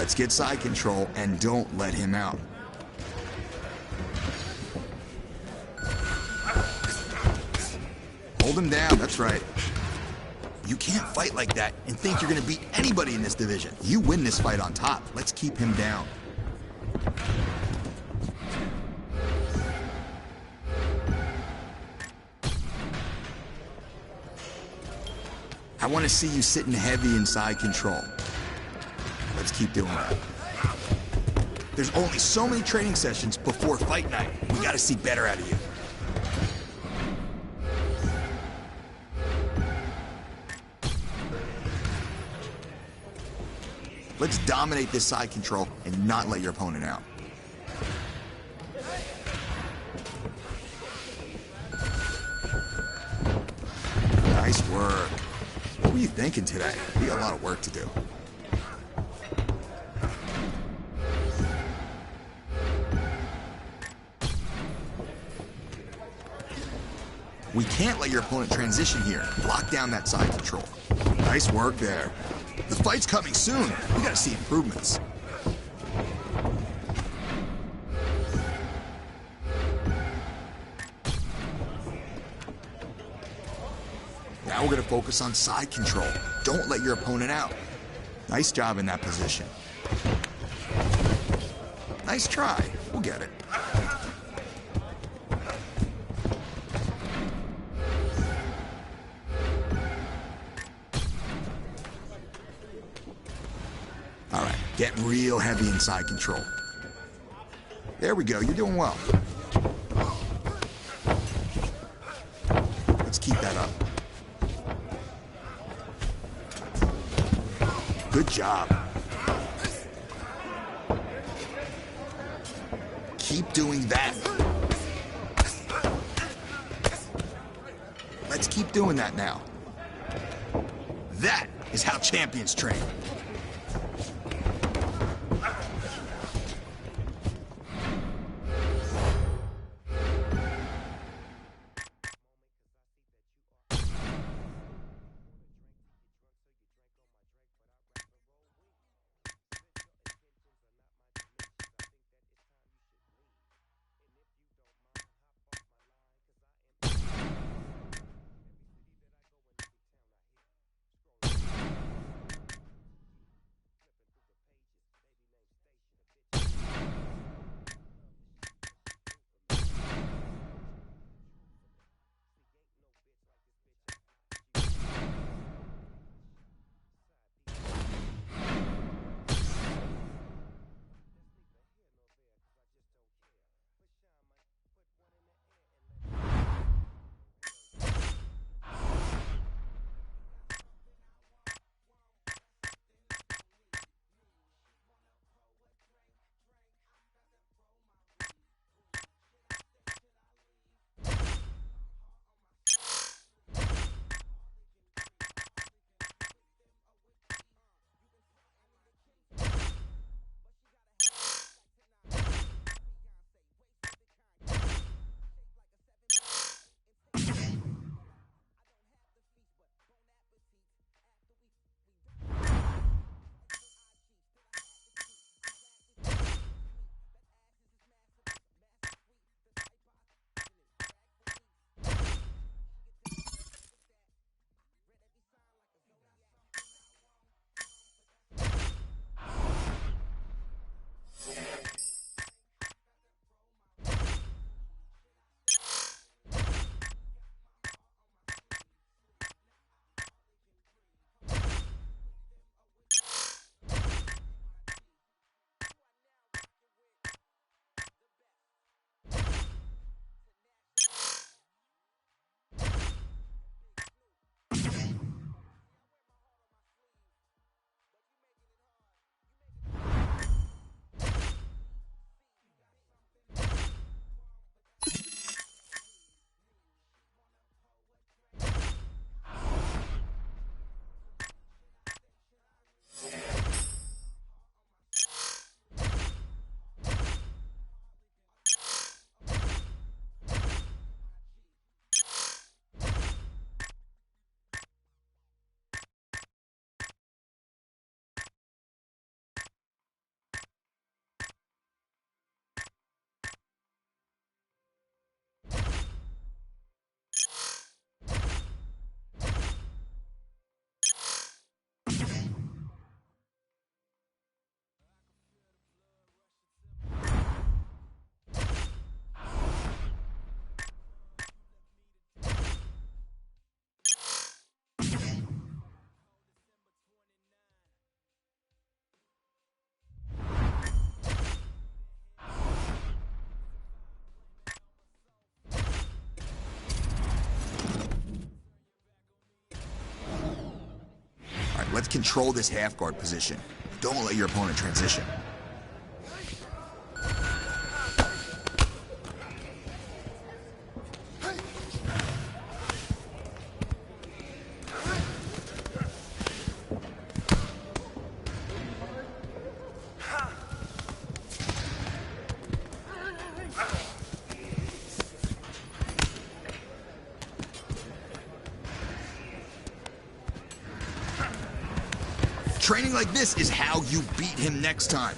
Let's get side control and don't let him out. Hold him down, that's right. You can't fight like that and think you're gonna beat anybody in this division. You win this fight on top. Let's keep him down. I want to see you sitting heavy in side control. Let's keep doing that. There's only so many training sessions before fight night. We gotta see better out of you. Let's dominate this side control and not let your opponent out. Nice work. What were you thinking today? We got a lot of work to do. We can't let your opponent transition here. Lock down that side control. Nice work there. The fight's coming soon. We gotta see improvements. Now we're gonna focus on side control. Don't let your opponent out. Nice job in that position. Nice try. We'll get it. Get real heavy in side control. There we go, you're doing well. Let's keep that up. Good job. Keep doing that. Let's keep doing that now. That is how champions train. Let's control this half guard position. Don't let your opponent transition. Training like this is how you beat him next time.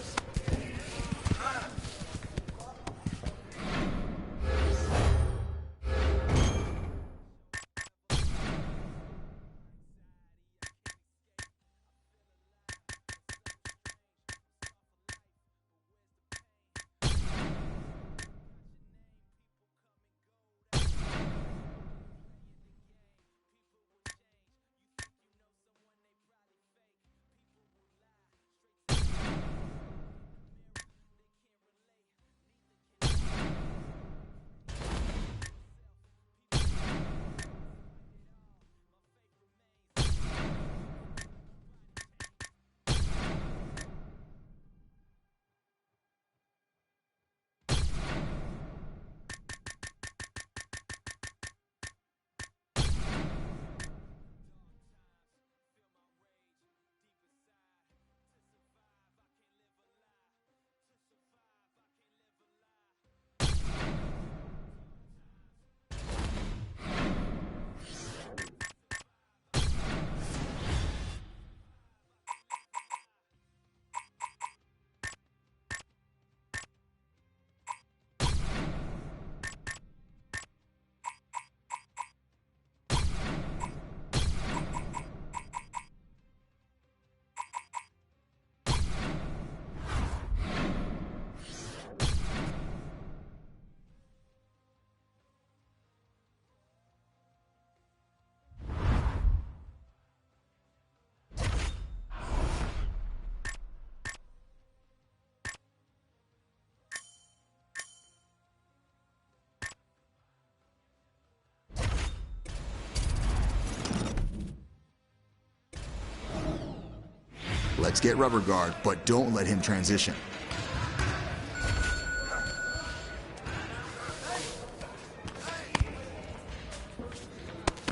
Let's get rubber guard, but don't let him transition.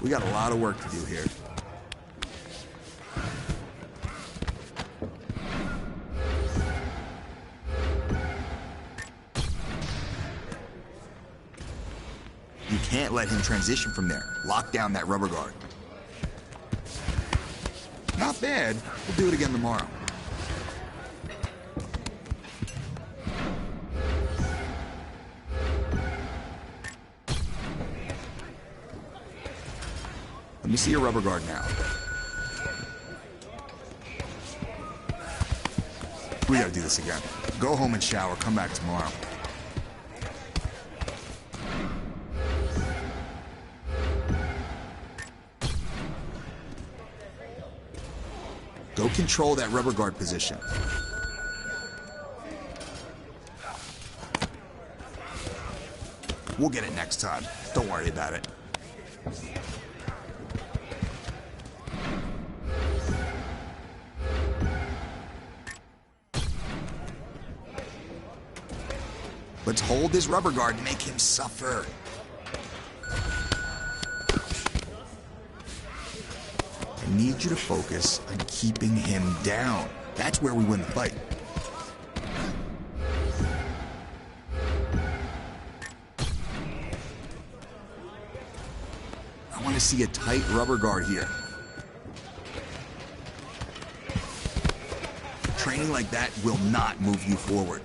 We got a lot of work to do here. You can't let him transition from there. Lock down that rubber guard. Not bad. We'll do it again tomorrow. Let me see your rubber guard now. We gotta do this again. Go home and shower, come back tomorrow. Go control that rubber guard position. We'll get it next time. Don't worry about it. Let's hold this rubber guard to make him suffer. I need you to focus on keeping him down. That's where we win the fight. I want to see a tight rubber guard here. Training like that will not move you forward.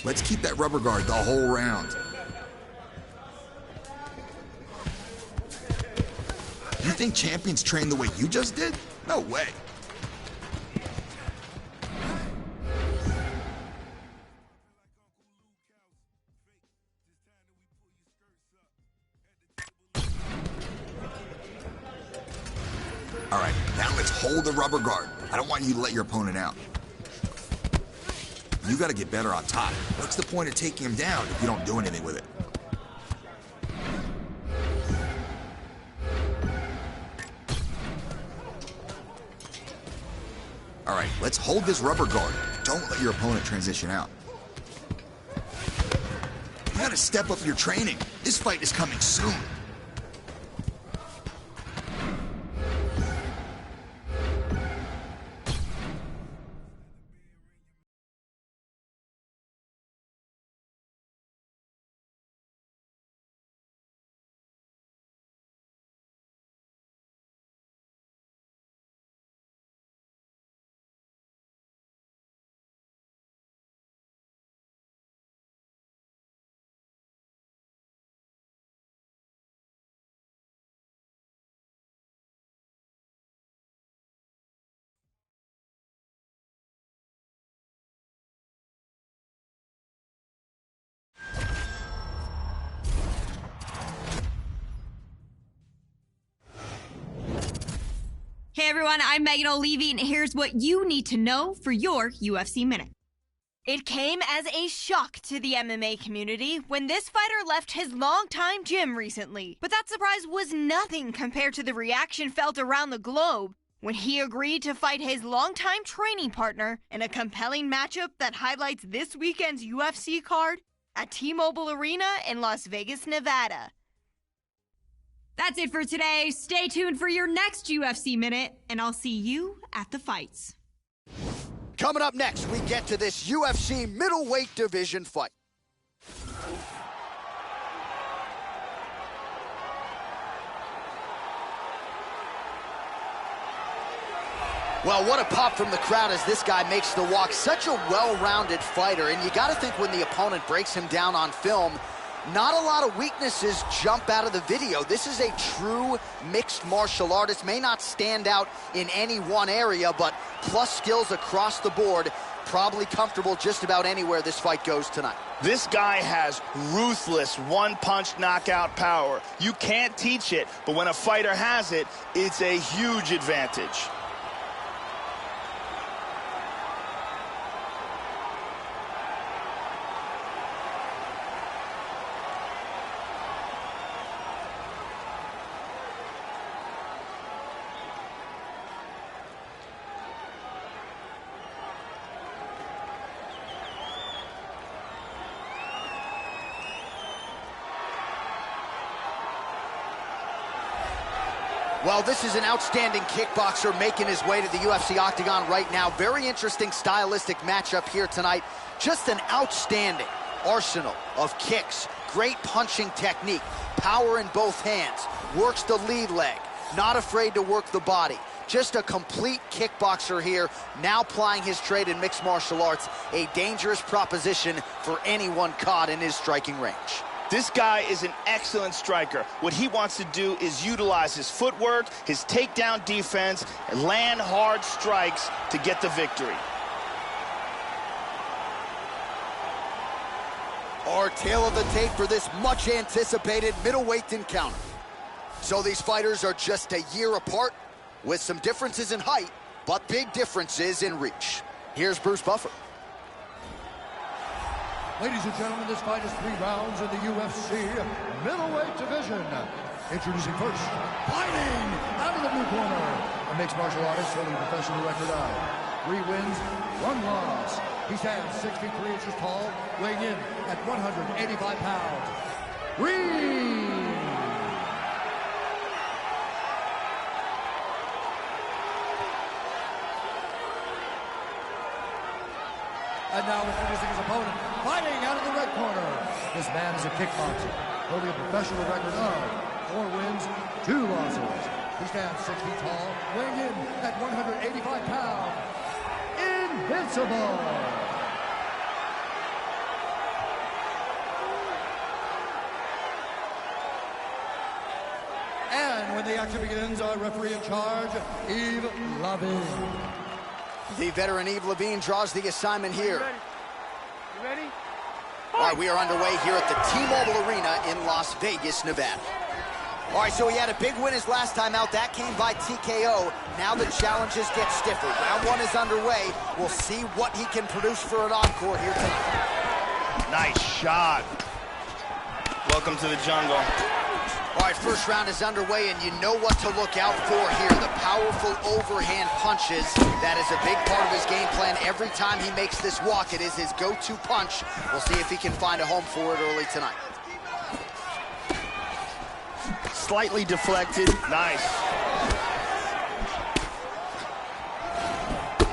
Let's keep that rubber guard the whole round. You think champions train the way you just did? No way. All right, now let's hold the rubber guard. I don't want you to let your opponent out. You gotta get better on top. What's the point of taking him down if you don't do anything with it? All right, let's hold this rubber guard. Don't let your opponent transition out. You gotta step up your training. This fight is coming soon. Hey everyone, I'm Megan O'Leary, and here's what you need to know for your UFC Minute. It came as a shock to the MMA community when this fighter left his longtime gym recently. But that surprise was nothing compared to the reaction felt around the globe when he agreed to fight his longtime training partner in a compelling matchup that highlights this weekend's UFC card at T-Mobile Arena in Las Vegas, Nevada. That's it for today. Stay tuned for your next UFC Minute, and I'll see you at the fights. Coming up next, we get to this UFC middleweight division fight. Well, what a pop from the crowd as this guy makes the walk. Such a well-rounded fighter, and you got to think when the opponent breaks him down on film, not a lot of weaknesses jump out of the video. This is a true mixed martial artist. May not stand out in any one area, but plus skills across the board. Probably comfortable just about anywhere this fight goes tonight. This guy has ruthless one-punch knockout power. You can't teach it, but when a fighter has it, it's a huge advantage. Well, this is an outstanding kickboxer making his way to the UFC octagon right now. Very interesting stylistic matchup here tonight. Just an outstanding arsenal of kicks, great punching technique, power in both hands, works the lead leg, not afraid to work the body. Just a complete kickboxer here, now plying his trade in mixed martial arts. A dangerous proposition for anyone caught in his striking range. This guy is an excellent striker. What he wants to do is utilize his footwork, his takedown defense, and land hard strikes to get the victory. Our tale of the tape for this much anticipated middleweight encounter. So these fighters are just a year apart, with some differences in height, but big differences in reach. Here's Bruce Buffer. Ladies and gentlemen, this fight is 3 rounds in the UFC middleweight division. Introducing first, fighting out of the blue corner, a mixed martial artist holding a professional record of 3 wins, 1 loss. He stands 63 inches tall, weighing in at 185 pounds. And now introducing his opponent, fighting out of the red corner. This man is a kickboxer, holding a professional record of 4 wins, 2 losses. He stands 6 feet tall, weighing in at 185 pounds. Invincible! And when the action begins, our referee in charge, Yves Lavin. The veteran Yves Lavin draws the assignment here. You ready? All right, we are underway here at the T-Mobile Arena in Las Vegas, Nevada. All right, so he had a big win his last time out. That came by TKO. Now the challenges get stiffer. Round one is underway. We'll see what he can produce for an encore here tonight. Nice shot. Welcome to the jungle. All right, first round is underway, and you know what to look out for here. The powerful overhand punches. That is a big part of his game plan. Every time he makes this walk, it is his go-to punch. We'll see if he can find a home for it early tonight. Slightly deflected. Nice.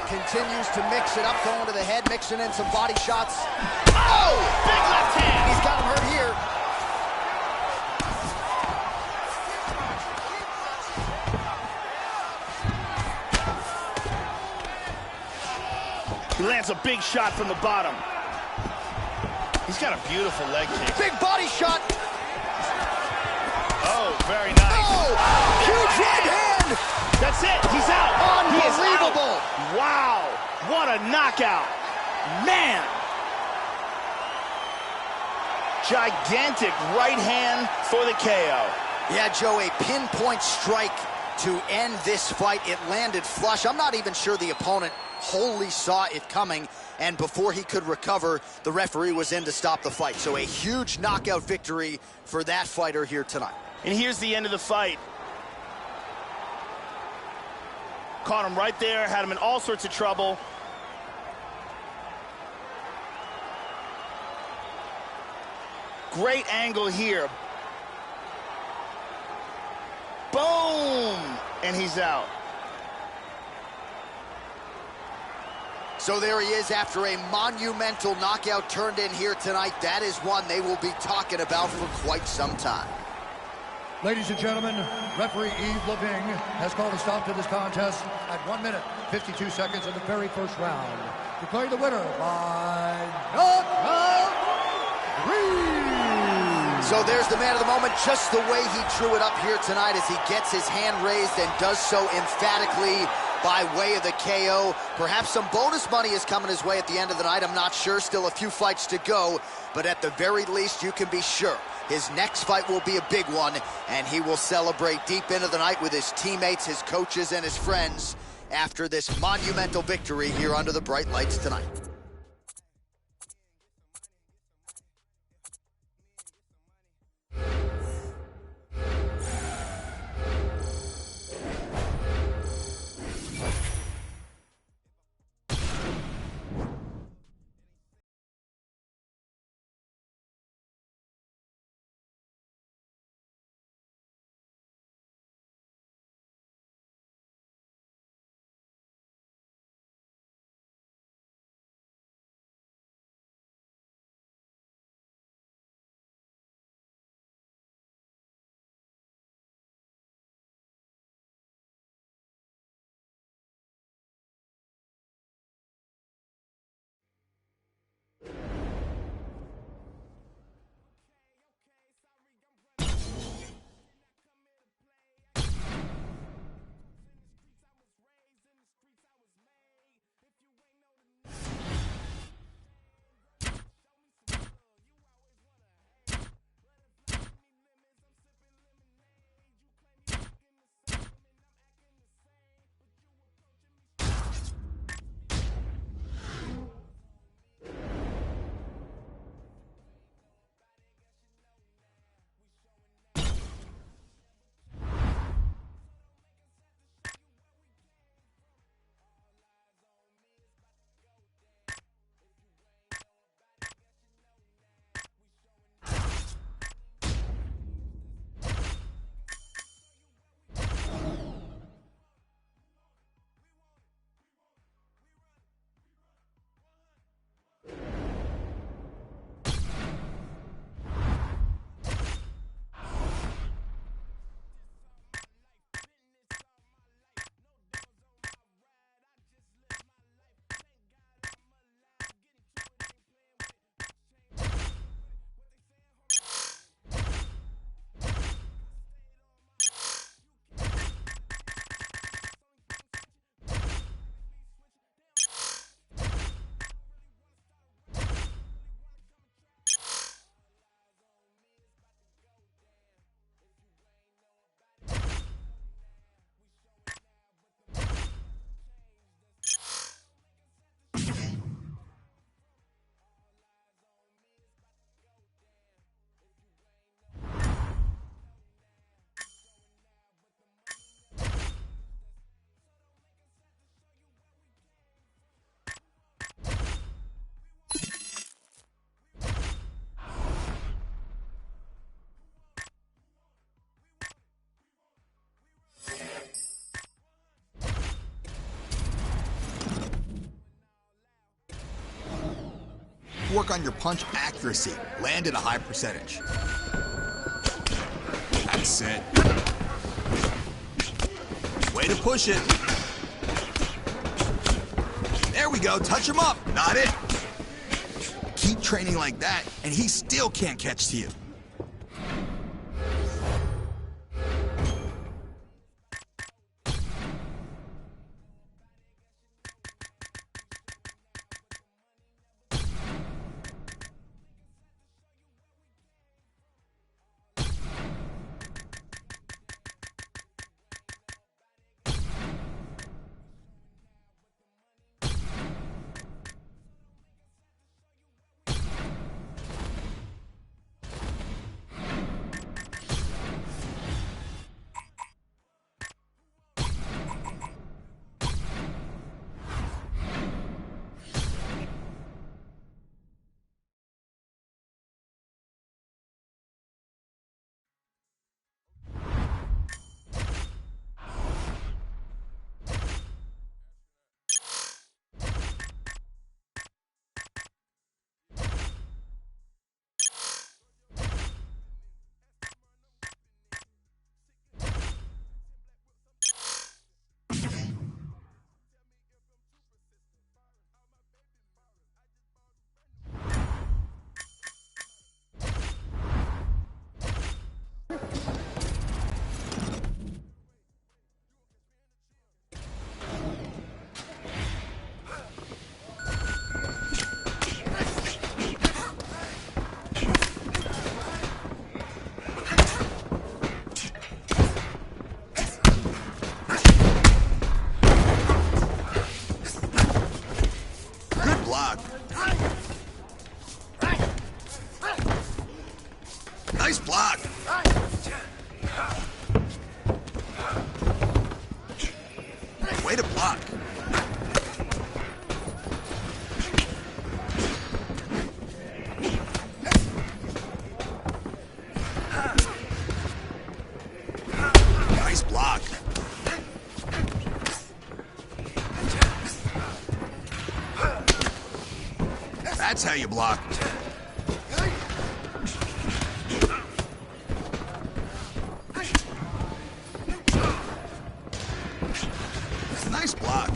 Continues to mix it up, going to the head, mixing in some body shots. Oh! Big left hand! He's got him hurt here. He lands a big shot from the bottom. He's got a beautiful leg kick. Big body shot. Oh, very nice. Oh, huge right hand. That's it. He's out. Unbelievable. He is out. Wow. What a knockout. Man. Gigantic right hand for the KO. Yeah, Joe, a pinpoint strike to end this fight. It landed flush. I'm not even sure the opponent wholly saw it coming, and before he could recover, the referee was in to stop the fight. So a huge knockout victory for that fighter here tonight. And here's the end of the fight. Caught him right there, had him in all sorts of trouble. Great angle here. Boom! And he's out. So there he is after a monumental knockout turned in here tonight. That is one they will be talking about for quite some time. Ladies and gentlemen, referee Yves Leving has called a stop to this contest at 1 minute, 52 seconds in the very first round. Declaring the winner by knockout 3. So there's the man of the moment, just the way he drew it up here tonight as he gets his hand raised and does so emphatically by way of the KO. Perhaps some bonus money is coming his way at the end of the night. I'm not sure. Still a few fights to go. But at the very least, you can be sure his next fight will be a big one, and he will celebrate deep into the night with his teammates, his coaches, and his friends after this monumental victory here under the bright lights tonight. work on your punch accuracy. Land at a high percentage. That's it. Way to push it. There we go, touch him up. Not it. Keep training like that, and he still can't catch to you. Nice block. Way to block. Nice block. That's how you block. Nice block.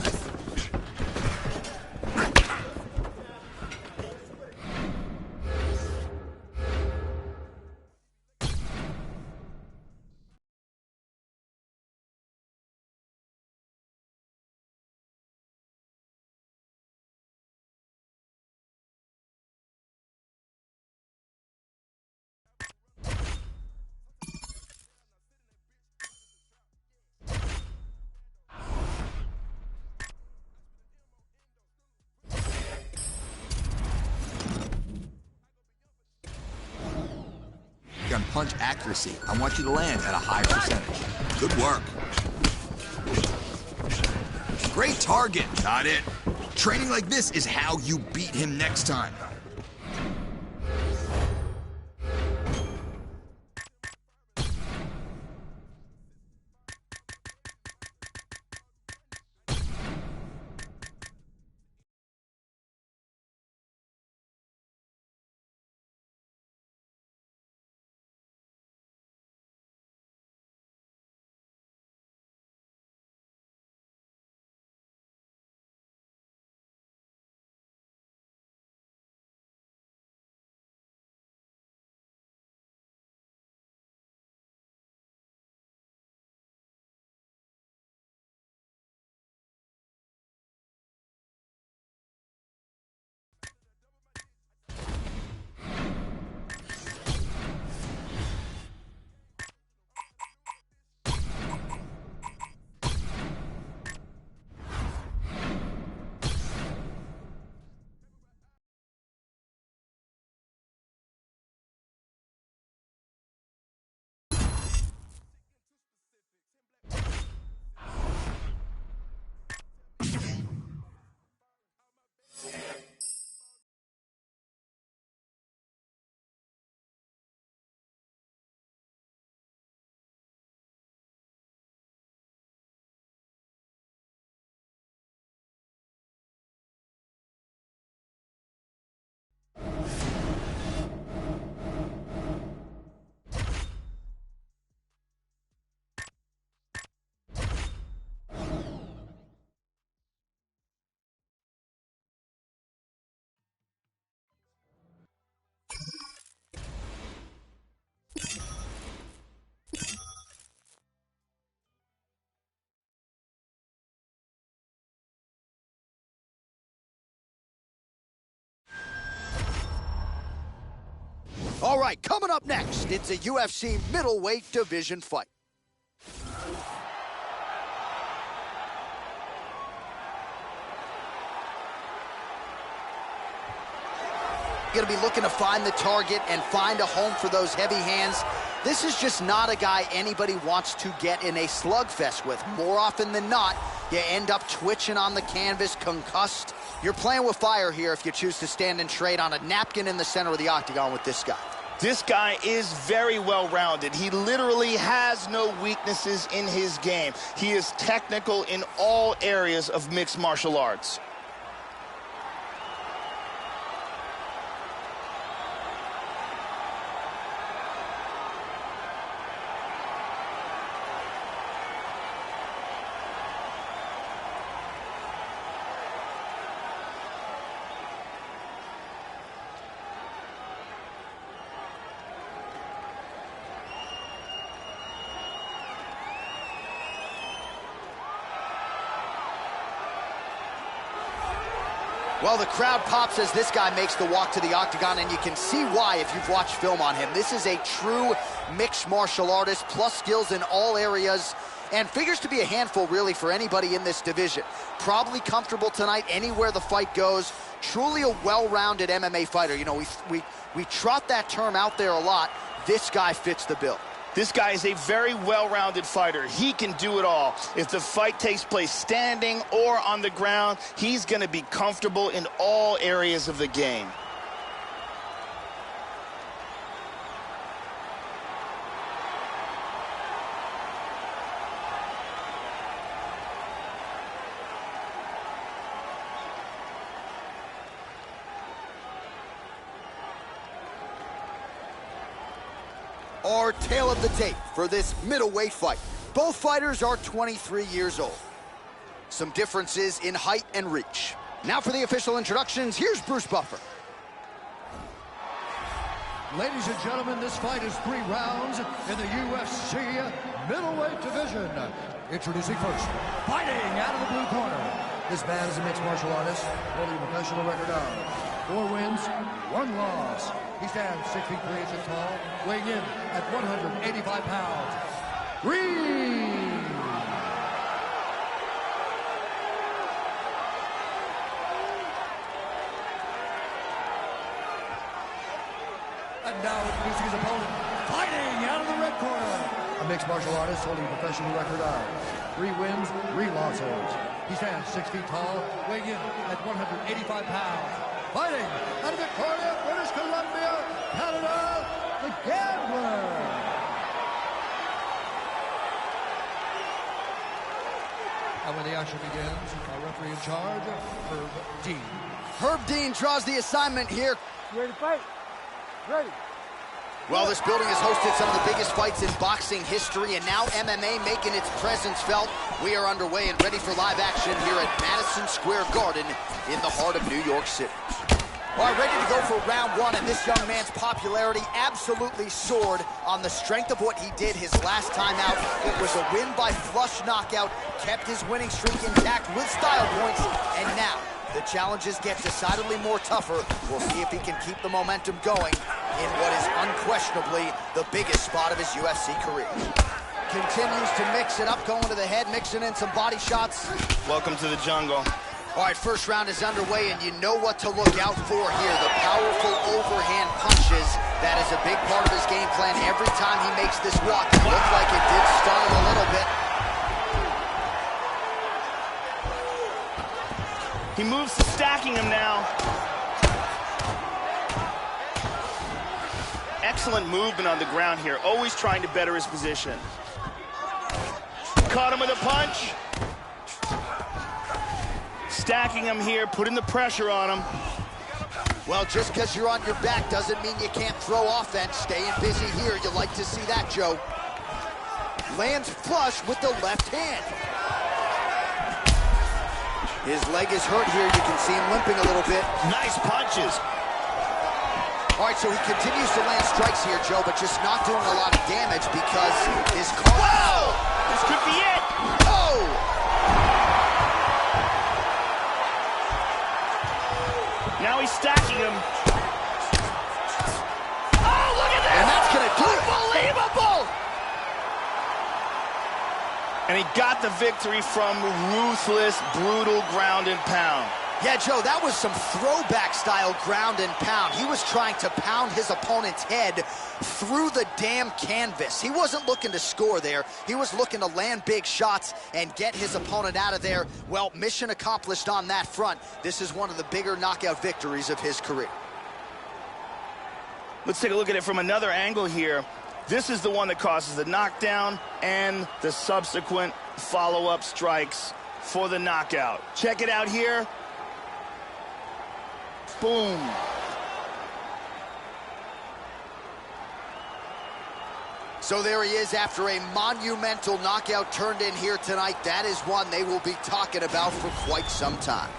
On punch accuracy, I want you to land at a high percentage. Good work. Great target. Not it. Training like this is how you beat him next time. All right, coming up next, it's a UFC middleweight division fight. Going to be looking to find the target and find a home for those heavy hands. This is just not a guy anybody wants to get in a slugfest with. More often than not, you end up twitching on the canvas, concussed. You're playing with fire here if you choose to stand and trade on a napkin in the center of the octagon with this guy. This guy is very well-rounded. He literally has no weaknesses in his game. He is technical in all areas of mixed martial arts. Well, the crowd pops as this guy makes the walk to the octagon, and you can see why if you've watched film on him. This is a true mixed martial artist, plus skills in all areas, and figures to be a handful, really, for anybody in this division. Probably comfortable tonight anywhere the fight goes. Truly a well-rounded MMA fighter. You know, we trot that term out there a lot. This guy fits the bill. This guy is a very well-rounded fighter. He can do it all. If the fight takes place standing or on the ground, he's going to be comfortable in all areas of the game. Our tale of the tape for this middleweight fight. Both fighters are 23 years old. Some differences in height and reach. Now for the official introductions, here's Bruce Buffer. Ladies and gentlemen, this fight is 3 rounds in the UFC middleweight division. Introducing first, fighting out of the blue corner. This man is a mixed martial artist, holding a professional record of 4 wins, 1 loss. He stands 6 feet 3 inches tall, weighing in at 185 pounds. Reed! And now introducing his opponent, fighting out of the red corner. A mixed martial artist holding a professional record of 3 wins, 3 losses. He stands 6 feet tall, weighing in at 185 pounds. Fighting out of Victoria, British Columbia, Canada, the Gambler. And when the action begins, our referee in charge, Herb Dean. Herb Dean draws the assignment here. You ready to fight? Ready. Well, this building has hosted some of the biggest fights in boxing history, and now MMA making its presence felt. We are underway and ready for live action here at Madison Square Garden in the heart of New York City. All right, ready to go for round 1, and this young man's popularity absolutely soared on the strength of what he did his last time out. It was a win by flush knockout, kept his winning streak intact with style points, and now the challenges get decidedly more tougher. We'll see if he can keep the momentum going in what is unquestionably the biggest spot of his UFC career. Continues to mix it up, going to the head, mixing in some body shots. Welcome to the jungle. All right, first round is underway, and you know what to look out for here. The powerful overhand punches. That is a big part of his game plan. Every time he makes this walk, it looked like it did stun him a little bit. He moves to stacking him now. Excellent movement on the ground here, always trying to better his position. Caught him with a punch. Stacking him here, putting the pressure on him. Well, just because you're on your back doesn't mean you can't throw offense. Staying busy here, you like to see that, Joe. Lands flush with the left hand. His leg is hurt here. You can see him limping a little bit. Nice punches. All right, so he continues to land strikes here, Joe, but just not doing a lot of damage because his car... Wow! This could be it! Oh! Now he's stacking him. Oh, And he got the victory from ruthless, brutal ground and pound. Yeah, Joe, that was some throwback-style ground and pound. He was trying to pound his opponent's head through the damn canvas. He wasn't looking to score there. He was looking to land big shots and get his opponent out of there. Well, mission accomplished on that front. This is one of the bigger knockout victories of his career. Let's take a look at it from another angle here. This is the one that causes the knockdown and the subsequent follow-up strikes for the knockout. Check it out here. Boom. So there he is after a monumental knockout turned in here tonight. That is one they will be talking about for quite some time.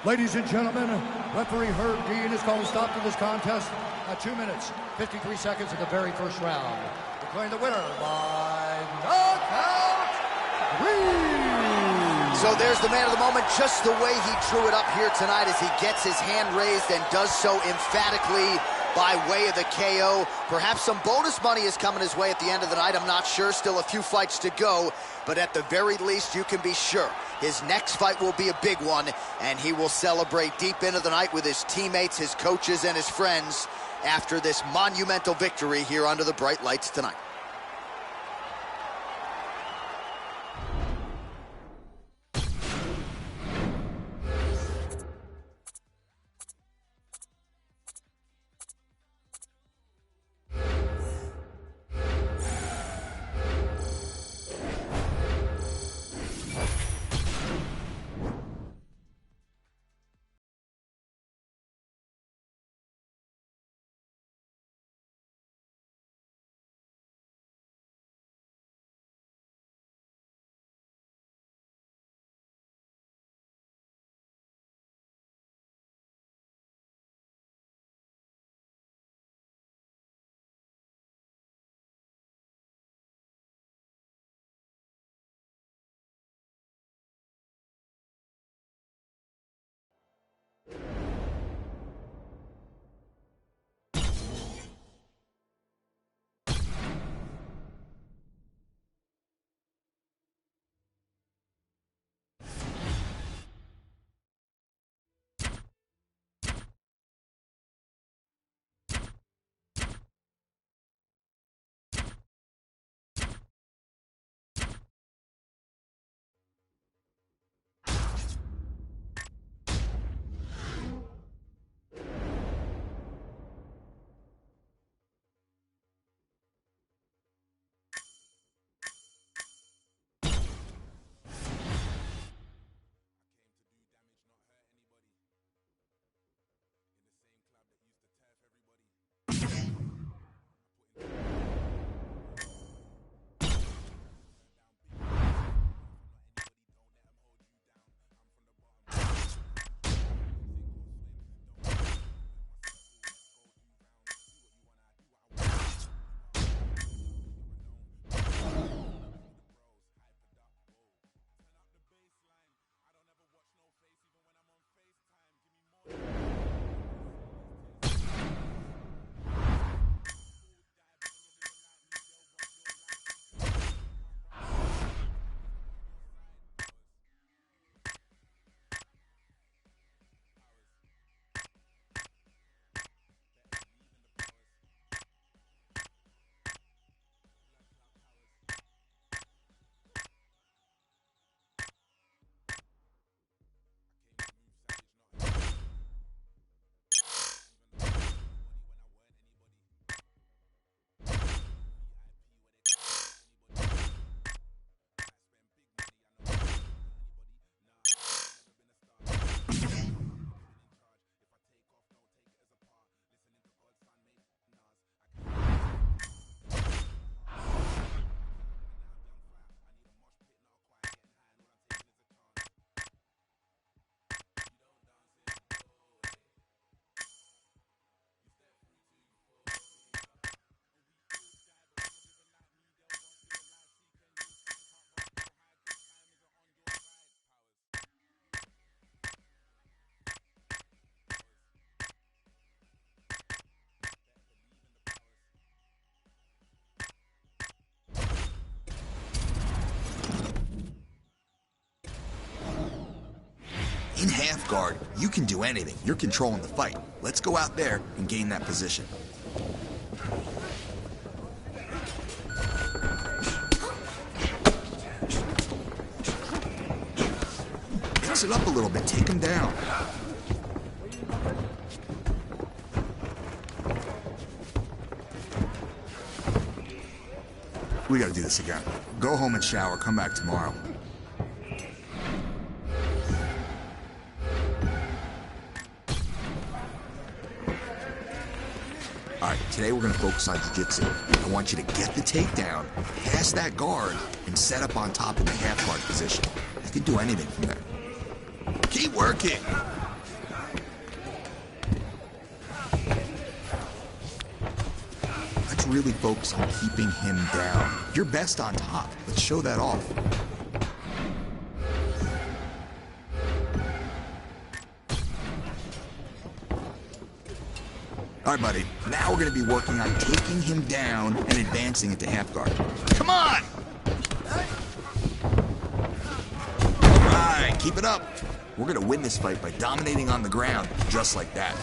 Ladies and gentlemen, referee Herb Dean has called a stop to this contest at 2 minutes, 53 seconds of the very first round. Declaring the winner by knockout, So there's the man of the moment, just the way he drew it up here tonight as he gets his hand raised and does so emphatically by way of the KO. Perhaps some bonus money is coming his way at the end of the night. I'm not sure. Still a few fights to go. But at the very least, you can be sure his next fight will be a big one, and he will celebrate deep into the night with his teammates, his coaches, and his friends after this monumental victory here under the bright lights tonight. guard, you can do anything. You're controlling the fight. Let's go out there and gain that position. Mix it up a little bit. Take him down. We gotta do this again. Go home and shower. Come back tomorrow. All right, today we're gonna focus on jiu-jitsu. I want you to get the takedown, pass that guard, and set up on top in the half guard position. You can do anything from there. Keep working. Let's really focus on keeping him down. You're best on top. Let's show that off. All right, buddy. Now we're going to be working on taking him down and advancing into half guard. Come on! All right, keep it up. We're going to win this fight by dominating on the ground, just like that.